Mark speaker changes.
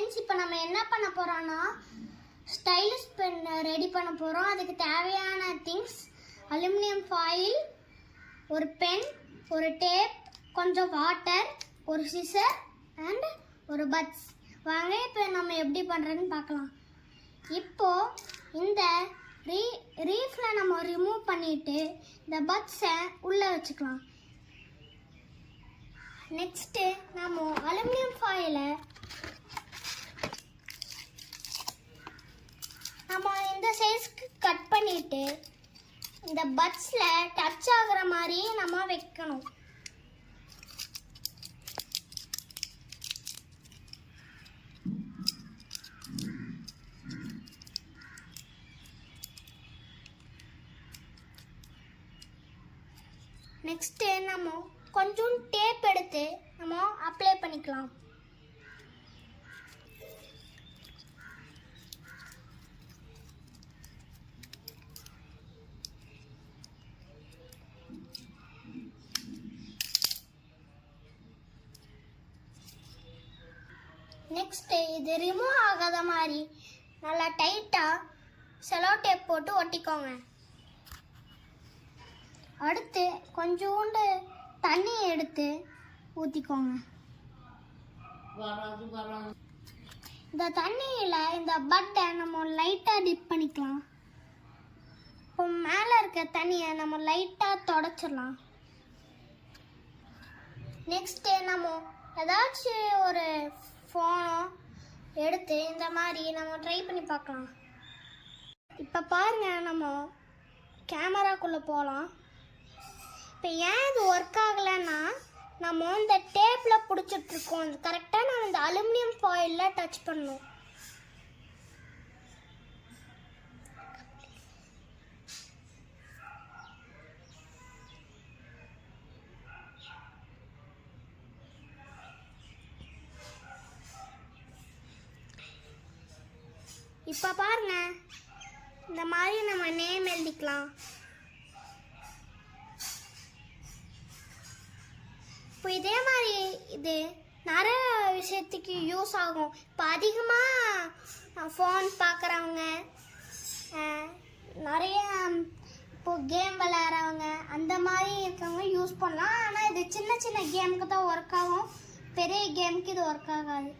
Speaker 1: Friends, இப்போ நம்ம என்ன பண்ண போறோம்னா ஸ்டைலிஷ் பென் ரெடி பண்ண போறோம். அதுக்கு தேவையான திங்ஸ் அலுமினியம் ஃபாயில், ஒரு பென், ஒரு டேப், கொஞ்சம் வாட்டர், ஒரு சிசர் அண்ட் ஒரு பட்ஸ். வாங்க இப்போ நம்ம எப்படி பண்ணுறதுன்னு பார்க்கலாம். இப்போ இந்த ரீஃப்ல நம்ம ரிமூவ் பண்ணிட்டு இந்த பட்ஸை உள்ளே வச்சுக்கலாம். நெக்ஸ்ட்டு நம்ம அலுமினியம் ஃபாயிலை நம்ம இந்த சைஸ்க்கு கட் பண்ணிட்டு இந்த பட்ஸில் டச் ஆகுற மாதிரி நம்ம வைக்கணும். நெக்ஸ்ட்டு நம்ம கொஞ்சம் டேப் எடுத்து நம்ம அப்ளை பண்ணிக்கலாம். நெக்ஸ்ட்டு இது ரிமூவ் ஆகாத மாதிரி நல்லா டைட்டாக செலோ டேப் போட்டு ஒட்டிக்கோங்க. அடுத்து கொஞ்சோண்டு தண்ணி எடுத்து ஊற்றிக்கோங்க. இந்த தண்ணியில் இந்த பட்டை நம்ம லைட்டாக டிப் பண்ணிக்கலாம். இப்போ மேலே இருக்க தண்ணியை நம்ம லைட்டாக தொடச்சிடலாம். நெக்ஸ்ட்டு நம்ம ஏதாச்சும் ஒரு ஃபோனோ எடுத்து இந்த மாதிரி நம்ம ட்ரை பண்ணி பார்க்கலாம். இப்போ பாருங்கள், நம்ம கேமராக்குள்ளே போகலாம். இப்போ ஏன் இது ஒர்க் ஆகலைன்னா நம்ம இந்த டேப்பில் பிடிச்சிட்ருக்கோம். அது கரெக்டாக நம்ம இந்த அலுமினியம் ஃபாயிலில் டச் பண்ணணும். இப்போ பாருங்க, இந்த மாதிரி நம்ம நேம் எழுதிக்கலாம். இப்போ இதே மாதிரி இது நிறைய விஷயத்துக்கு யூஸ் ஆகும். இப்போ அதிகமாக ஃபோன் பார்க்குறவங்க, நிறைய இப்போ கேம் விளையாடுறவங்க, அந்த மாதிரி இருக்கவங்க யூஸ் பண்ணலாம். ஆனால் இது சின்ன சின்ன கேமுக்கு தான் ஒர்க் ஆகும், பெரிய கேமுக்கு இது ஒர்க் ஆகாது.